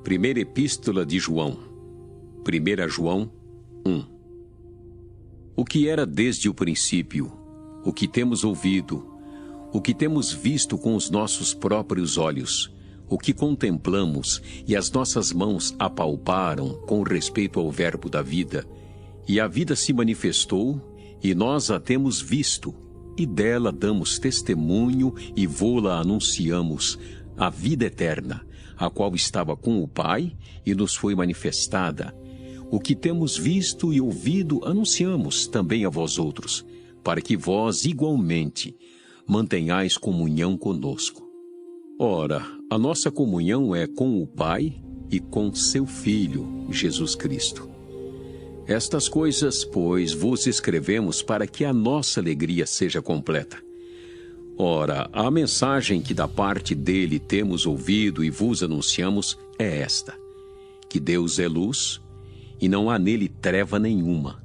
Primeira Epístola de João, 1 João 1. O que era desde o princípio, o que temos ouvido, o que temos visto com os nossos próprios olhos, o que contemplamos e as nossas mãos apalparam com respeito ao verbo da vida, e a vida se manifestou, e nós a temos visto, e dela damos testemunho e vô-la anunciamos, a vida eterna, a qual estava com o Pai e nos foi manifestada. O que temos visto e ouvido anunciamos também a vós outros, para que vós igualmente mantenhais comunhão conosco. Ora, a nossa comunhão é com o Pai e com seu Filho, Jesus Cristo. Estas coisas, pois, vos escrevemos para que a nossa alegria seja completa. Ora, a mensagem que da parte dele temos ouvido e vos anunciamos é esta: que Deus é luz e não há nele treva nenhuma.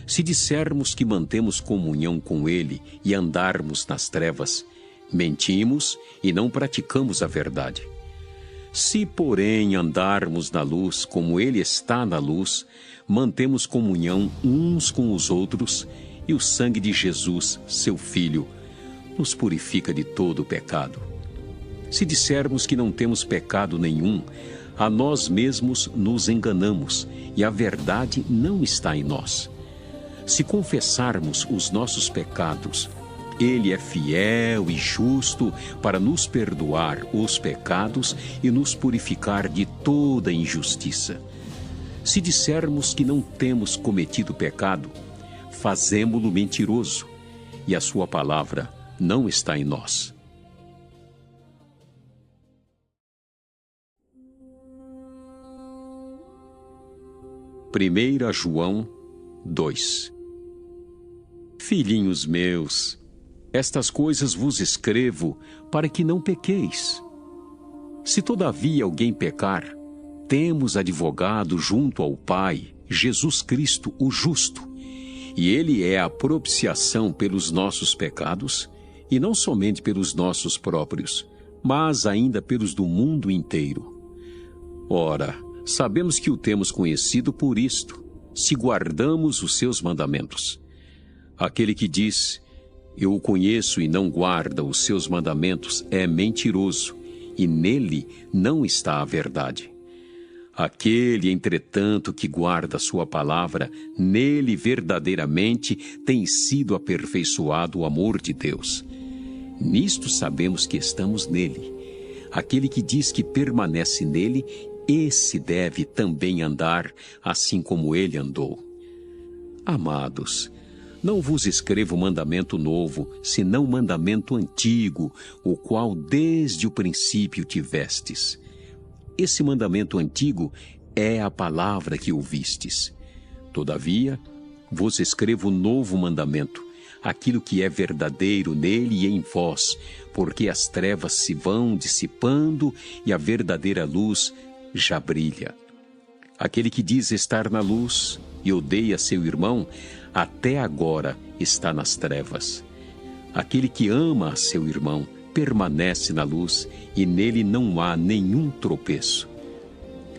Se dissermos que mantemos comunhão com ele e andarmos nas trevas, mentimos e não praticamos a verdade. Se, porém, andarmos na luz como ele está na luz, mantemos comunhão uns com os outros, e o sangue de Jesus, seu Filho, nos purifica de todo o pecado. Se dissermos que não temos pecado nenhum, a nós mesmos nos enganamos, e a verdade não está em nós. Se confessarmos os nossos pecados, ele é fiel e justo para nos perdoar os pecados e nos purificar de toda injustiça. Se dissermos que não temos cometido pecado, fazemo-lo mentiroso, e a sua palavra não está em nós. Primeira João 2. Filhinhos meus, estas coisas vos escrevo para que não pequeis. Se todavia alguém pecar, temos advogado junto ao Pai, Jesus Cristo o justo, e ele é a propiciação pelos nossos pecados, e não somente pelos nossos próprios, mas ainda pelos do mundo inteiro. Ora, sabemos que o temos conhecido por isto, se guardamos os seus mandamentos. Aquele que diz: eu o conheço e não guarda os seus mandamentos é mentiroso, e nele não está a verdade. Aquele, entretanto, que guarda a sua palavra, nele verdadeiramente tem sido aperfeiçoado o amor de Deus. Nisto sabemos que estamos nele. Aquele que diz que permanece nele, esse deve também andar assim como ele andou. Amados, não vos escrevo mandamento novo, senão mandamento antigo, o qual desde o princípio tivestes. Esse mandamento antigo é a palavra que ouvistes. Todavia, vos escrevo novo mandamento, aquilo que é verdadeiro nele e em vós, porque as trevas se vão dissipando e a verdadeira luz já brilha. Aquele que diz estar na luz e odeia seu irmão, até agora está nas trevas. Aquele que ama a seu irmão permanece na luz e nele não há nenhum tropeço.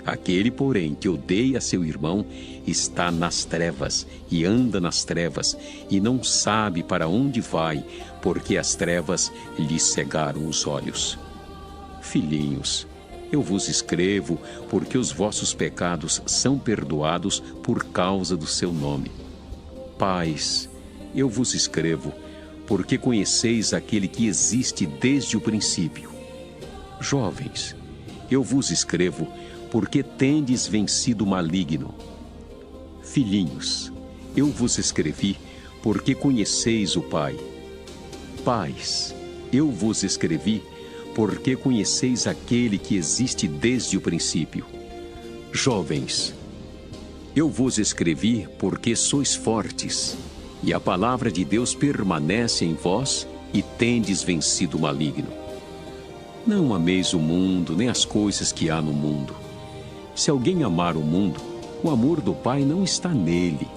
Aquele, porém, que odeia seu irmão está nas trevas e anda nas trevas e não sabe para onde vai, porque as trevas lhe cegaram os olhos. Filhinhos, eu vos escrevo porque os vossos pecados são perdoados por causa do seu nome. Pais, eu vos escrevo porque conheceis aquele que existe desde o princípio. Jovens, eu vos escrevo porque tendes vencido o maligno. Filhinhos, eu vos escrevi porque conheceis o Pai. Pais, eu vos escrevi porque conheceis aquele que existe desde o princípio. Jovens, eu vos escrevi porque sois fortes, e a palavra de Deus permanece em vós, e tendes vencido o maligno. Não ameis o mundo, nem as coisas que há no mundo. Se alguém amar o mundo, o amor do Pai não está nele,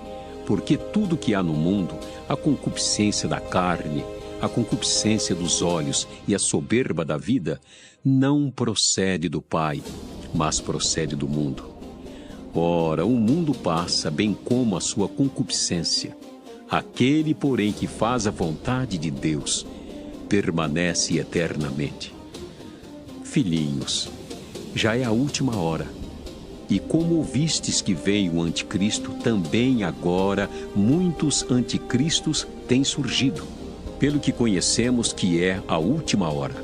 porque tudo que há no mundo, a concupiscência da carne, a concupiscência dos olhos e a soberba da vida, não procede do Pai, mas procede do mundo. Ora, o mundo passa, bem como a sua concupiscência. Aquele, porém, que faz a vontade de Deus, permanece eternamente. Filhinhos, já é a última hora. E como ouvistes que veio o anticristo, também agora muitos anticristos têm surgido, pelo que conhecemos que é a última hora.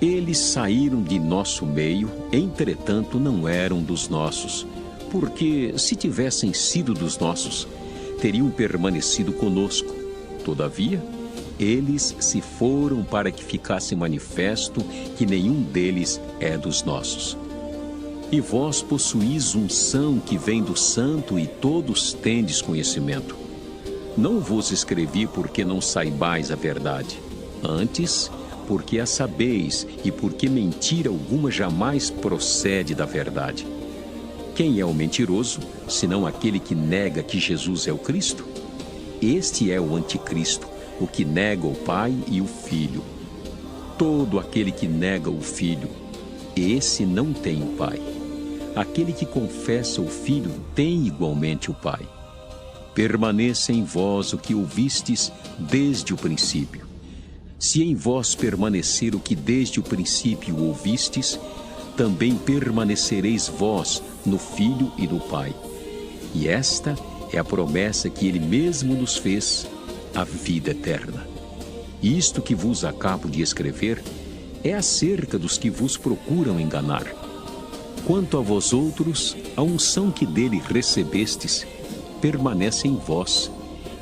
Eles saíram de nosso meio, entretanto não eram dos nossos, porque se tivessem sido dos nossos, teriam permanecido conosco. Todavia, eles se foram para que ficasse manifesto que nenhum deles é dos nossos. E vós possuís unção que vem do Santo e todos tendes conhecimento. Não vos escrevi porque não saibais a verdade, antes porque a sabeis e porque mentira alguma jamais procede da verdade. Quem é o mentiroso, senão aquele que nega que Jesus é o Cristo? Este é o anticristo, o que nega o Pai e o Filho. Todo aquele que nega o Filho, esse não tem o Pai. Aquele que confessa o Filho tem igualmente o Pai. Permaneça em vós o que ouvistes desde o princípio. Se em vós permanecer o que desde o princípio ouvistes, também permanecereis vós no Filho e no Pai. E esta é a promessa que Ele mesmo nos fez, a vida eterna. Isto que vos acabo de escrever é acerca dos que vos procuram enganar. Quanto a vós outros, a unção que dele recebestes permanece em vós,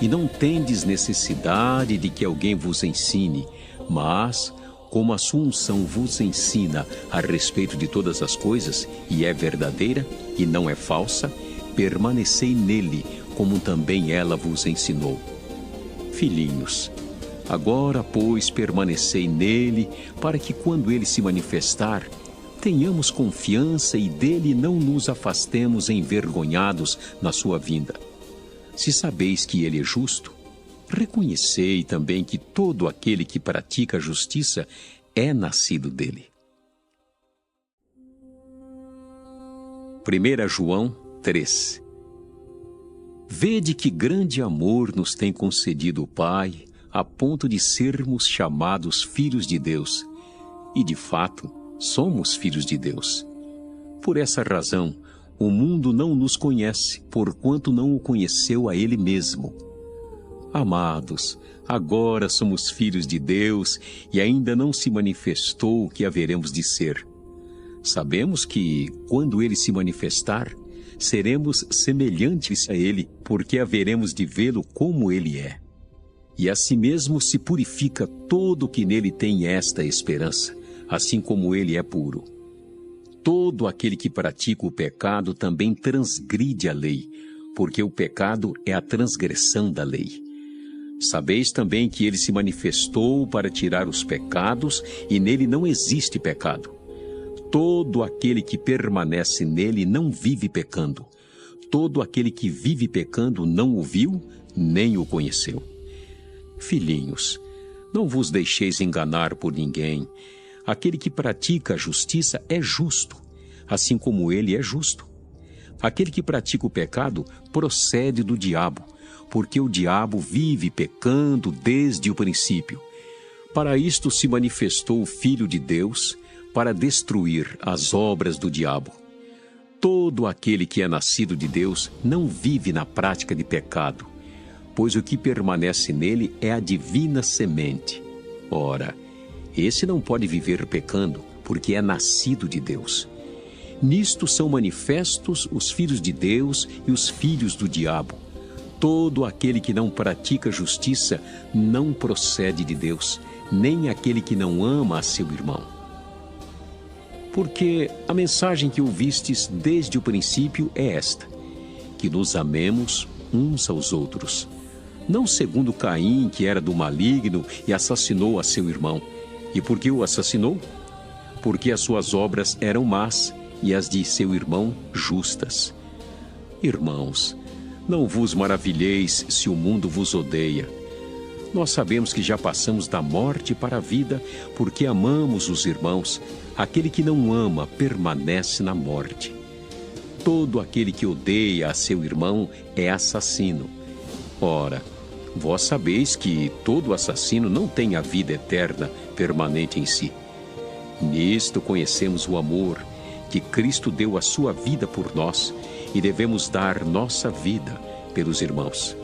e não tendes necessidade de que alguém vos ensine, mas, como a sua unção vos ensina a respeito de todas as coisas, e é verdadeira e não é falsa, permanecei nele, como também ela vos ensinou. Filhinhos, agora, pois, permanecei nele, para que quando ele se manifestar, tenhamos confiança e dele não nos afastemos envergonhados na sua vinda. Se sabeis que ele é justo, reconhecei também que todo aquele que pratica a justiça é nascido dele. 1 João 3. Vede que grande amor nos tem concedido o Pai, a ponto de sermos chamados filhos de Deus. E, de fato, somos filhos de Deus. Por essa razão, o mundo não nos conhece, porquanto não o conheceu a Ele mesmo. Amados, agora somos filhos de Deus e ainda não se manifestou o que haveremos de ser. Sabemos que, quando Ele se manifestar, seremos semelhantes a Ele, porque haveremos de vê-lo como Ele é. E a si mesmo se purifica todo o que nele tem esta esperança, assim como ele é puro. Todo aquele que pratica o pecado também transgride a lei, porque o pecado é a transgressão da lei. Sabeis também que ele se manifestou para tirar os pecados, e nele não existe pecado. Todo aquele que permanece nele não vive pecando. Todo aquele que vive pecando não o viu, nem o conheceu. Filhinhos, não vos deixeis enganar por ninguém. Aquele que pratica a justiça é justo, assim como ele é justo. Aquele que pratica o pecado procede do diabo, porque o diabo vive pecando desde o princípio. Para isto se manifestou o Filho de Deus, para destruir as obras do diabo. Todo aquele que é nascido de Deus não vive na prática de pecado, pois o que permanece nele é a divina semente. Ora, esse não pode viver pecando, porque é nascido de Deus. Nisto são manifestos os filhos de Deus e os filhos do diabo. Todo aquele que não pratica justiça não procede de Deus, nem aquele que não ama a seu irmão. Porque a mensagem que ouvistes desde o princípio é esta: que nos amemos uns aos outros. Não segundo Caim, que era do maligno e assassinou a seu irmão. E por que o assassinou? Porque as suas obras eram más e as de seu irmão justas. Irmãos, não vos maravilheis se o mundo vos odeia. Nós sabemos que já passamos da morte para a vida porque amamos os irmãos. Aquele que não ama permanece na morte. Todo aquele que odeia a seu irmão é assassino. Ora, vós sabeis que todo assassino não tem a vida eterna permanente em si. Nisto conhecemos o amor, que Cristo deu a sua vida por nós, e devemos dar nossa vida pelos irmãos.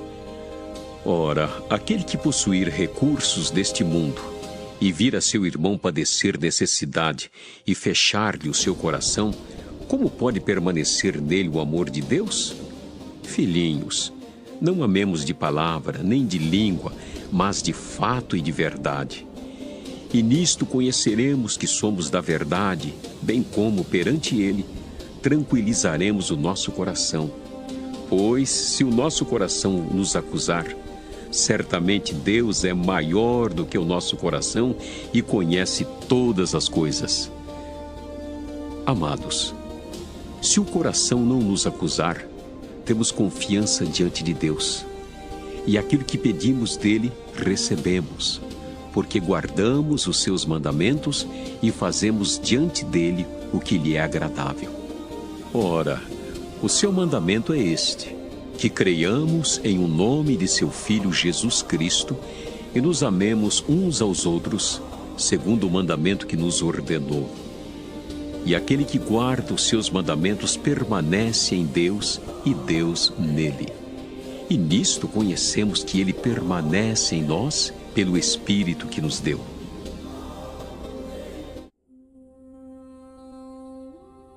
Ora, aquele que possuir recursos deste mundo e vir a seu irmão padecer necessidade e fechar-lhe o seu coração, como pode permanecer nele o amor de Deus? Filhinhos, não amemos de palavra, nem de língua, mas de fato e de verdade. E nisto conheceremos que somos da verdade, bem como perante Ele tranquilizaremos o nosso coração. Pois, se o nosso coração nos acusar, certamente Deus é maior do que o nosso coração e conhece todas as coisas. Amados, se o coração não nos acusar, temos confiança diante de Deus. E aquilo que pedimos dele, recebemos, porque guardamos os seus mandamentos e fazemos diante dele o que lhe é agradável. Ora, o seu mandamento é este: que creiamos em o nome de seu Filho Jesus Cristo e nos amemos uns aos outros, segundo o mandamento que nos ordenou. E aquele que guarda os seus mandamentos permanece em Deus e Deus nele. E nisto conhecemos que ele permanece em nós pelo Espírito que nos deu.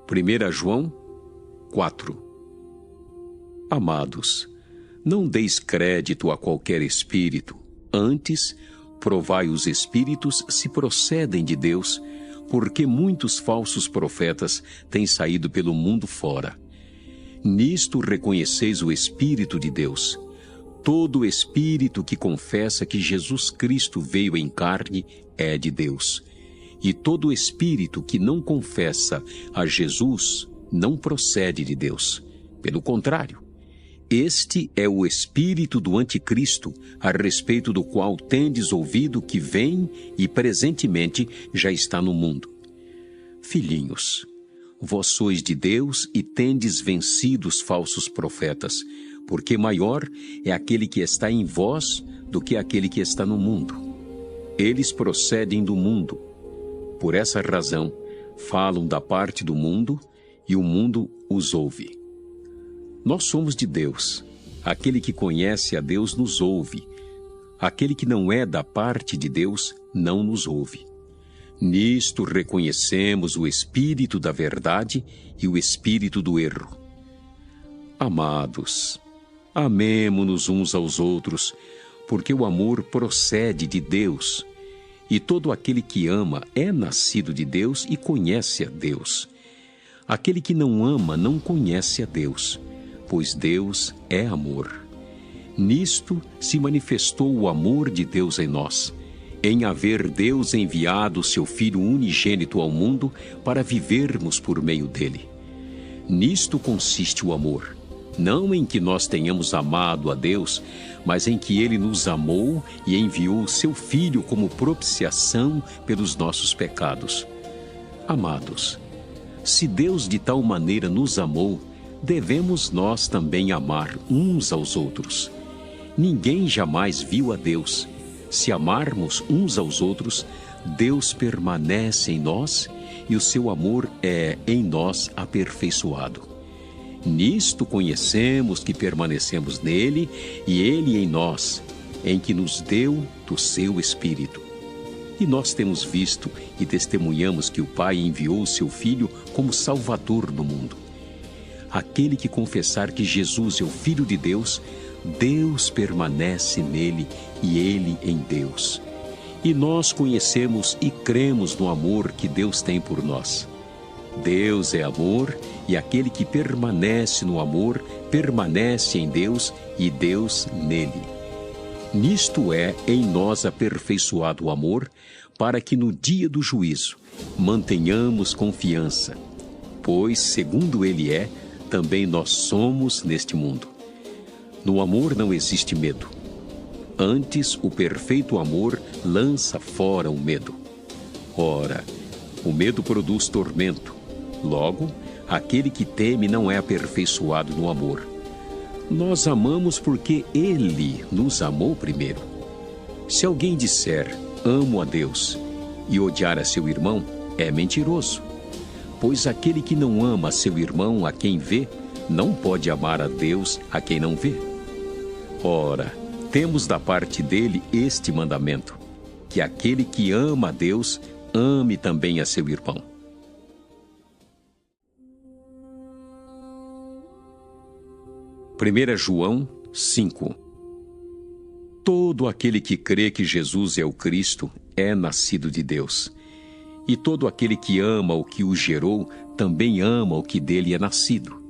1 João 4. Amados, não deis crédito a qualquer espírito, antes, provai os espíritos se procedem de Deus, porque muitos falsos profetas têm saído pelo mundo fora. Nisto reconheceis o Espírito de Deus. Todo espírito que confessa que Jesus Cristo veio em carne é de Deus. E todo espírito que não confessa a Jesus não procede de Deus. Pelo contrário, este é o espírito do anticristo, a respeito do qual tendes ouvido que vem e presentemente já está no mundo. Filhinhos, vós sois de Deus e tendes vencido os falsos profetas, porque maior é aquele que está em vós do que aquele que está no mundo. Eles procedem do mundo. Por essa razão, falam da parte do mundo e o mundo os ouve. Nós somos de Deus. Aquele que conhece a Deus nos ouve. Aquele que não é da parte de Deus não nos ouve. Nisto reconhecemos o espírito da verdade e o espírito do erro. Amados, amemo-nos uns aos outros, porque o amor procede de Deus. E todo aquele que ama é nascido de Deus e conhece a Deus. Aquele que não ama não conhece a Deus, pois Deus é amor. Nisto se manifestou o amor de Deus em nós, em haver Deus enviado o seu Filho unigênito ao mundo para vivermos por meio dele. Nisto consiste o amor, não em que nós tenhamos amado a Deus, mas em que ele nos amou e enviou o seu Filho como propiciação pelos nossos pecados. Amados, se Deus de tal maneira nos amou, devemos nós também amar uns aos outros. Ninguém jamais viu a Deus. Se amarmos uns aos outros, Deus permanece em nós e o seu amor é em nós aperfeiçoado. Nisto conhecemos que permanecemos nele e ele em nós, em que nos deu do seu Espírito. E nós temos visto e testemunhamos que o Pai enviou o seu Filho como Salvador do mundo. Aquele que confessar que Jesus é o Filho de Deus, Deus permanece nele e ele em Deus. E nós conhecemos e cremos no amor que Deus tem por nós. Deus é amor, e aquele que permanece no amor, permanece em Deus e Deus nele. Nisto é em nós aperfeiçoado o amor, para que no dia do juízo mantenhamos confiança, pois, segundo ele é, também nós somos neste mundo. No amor não existe medo. Antes, o perfeito amor lança fora o medo. Ora, o medo produz tormento. Logo, aquele que teme não é aperfeiçoado no amor. Nós amamos porque Ele nos amou primeiro. Se alguém disser, amo a Deus, e odiar a seu irmão, é mentiroso. Pois aquele que não ama seu irmão a quem vê, não pode amar a Deus a quem não vê. Ora, temos da parte dele este mandamento, que aquele que ama a Deus, ame também a seu irmão. Primeira João 5. Todo aquele que crê que Jesus é o Cristo é nascido de Deus. E todo aquele que ama o que o gerou, também ama o que dele é nascido.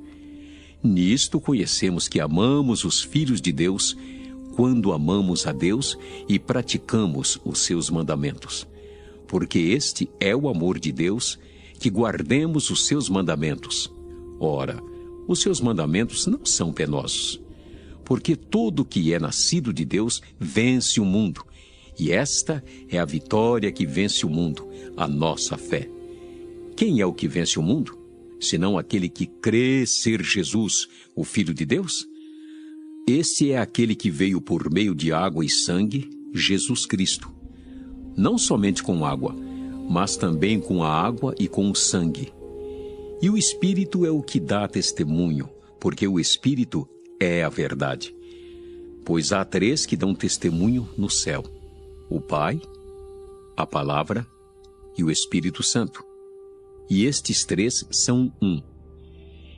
Nisto conhecemos que amamos os filhos de Deus, quando amamos a Deus e praticamos os seus mandamentos. Porque este é o amor de Deus, que guardemos os seus mandamentos. Ora, os seus mandamentos não são penosos. Porque todo que é nascido de Deus vence o mundo. E esta é a vitória que vence o mundo, a nossa fé. Quem é o que vence o mundo? Senão aquele que crê ser Jesus, o Filho de Deus? Este é aquele que veio por meio de água e sangue, Jesus Cristo. Não somente com água, mas também com a água e com o sangue. E o Espírito é o que dá testemunho, porque o Espírito é a verdade. Pois há 3 que dão testemunho no céu: o Pai, a Palavra e o Espírito Santo. E estes 3 são um.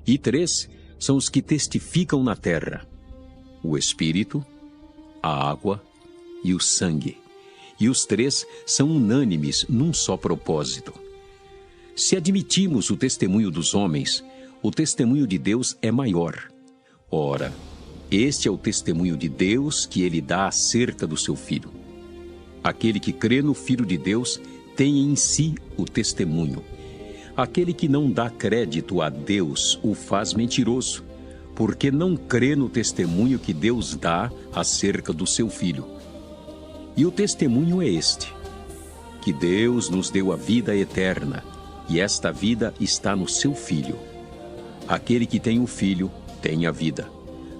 E 3 são os que testificam na terra: o Espírito, a água e o sangue. E os 3 são unânimes num só propósito. Se admitimos o testemunho dos homens, o testemunho de Deus é maior. Ora, este é o testemunho de Deus que ele dá acerca do seu Filho. Aquele que crê no Filho de Deus tem em si o testemunho. Aquele que não dá crédito a Deus o faz mentiroso, porque não crê no testemunho que Deus dá acerca do seu Filho. E o testemunho é este: que Deus nos deu a vida eterna, e esta vida está no seu Filho. Aquele que tem o Filho tem a vida.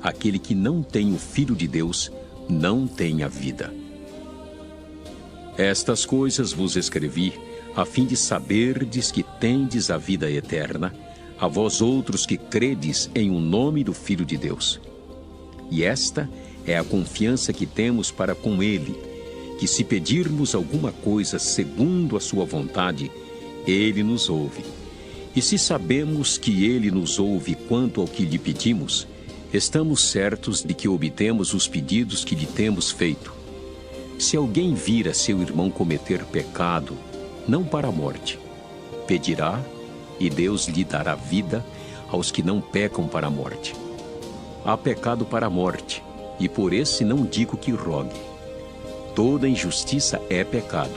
Aquele que não tem o Filho de Deus não tem a vida. Estas coisas vos escrevi, a fim de saberdes que tendes a vida eterna, a vós outros que credes em o nome do Filho de Deus. E esta é a confiança que temos para com Ele, que se pedirmos alguma coisa segundo a sua vontade, Ele nos ouve. E se sabemos que Ele nos ouve quanto ao que lhe pedimos, estamos certos de que obtemos os pedidos que lhe temos feito. Se alguém vir a seu irmão cometer pecado, não para a morte, pedirá, e Deus lhe dará vida aos que não pecam para a morte. Há pecado para a morte, e por esse não digo que rogue. Toda injustiça é pecado,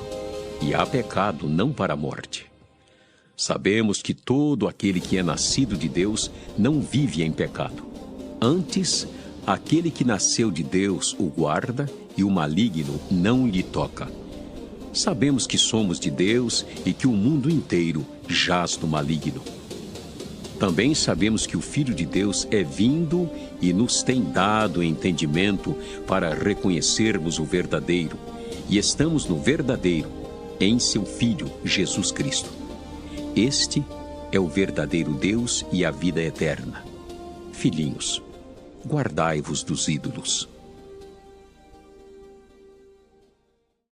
e há pecado não para a morte. Sabemos que todo aquele que é nascido de Deus não vive em pecado. Antes, aquele que nasceu de Deus o guarda, e o maligno não lhe toca. Sabemos que somos de Deus e que o mundo inteiro jaz no maligno. Também sabemos que o Filho de Deus é vindo e nos tem dado entendimento para reconhecermos o verdadeiro, e estamos no verdadeiro, em seu Filho, Jesus Cristo. Este é o verdadeiro Deus e a vida eterna. Filhinhos, guardai-vos dos ídolos.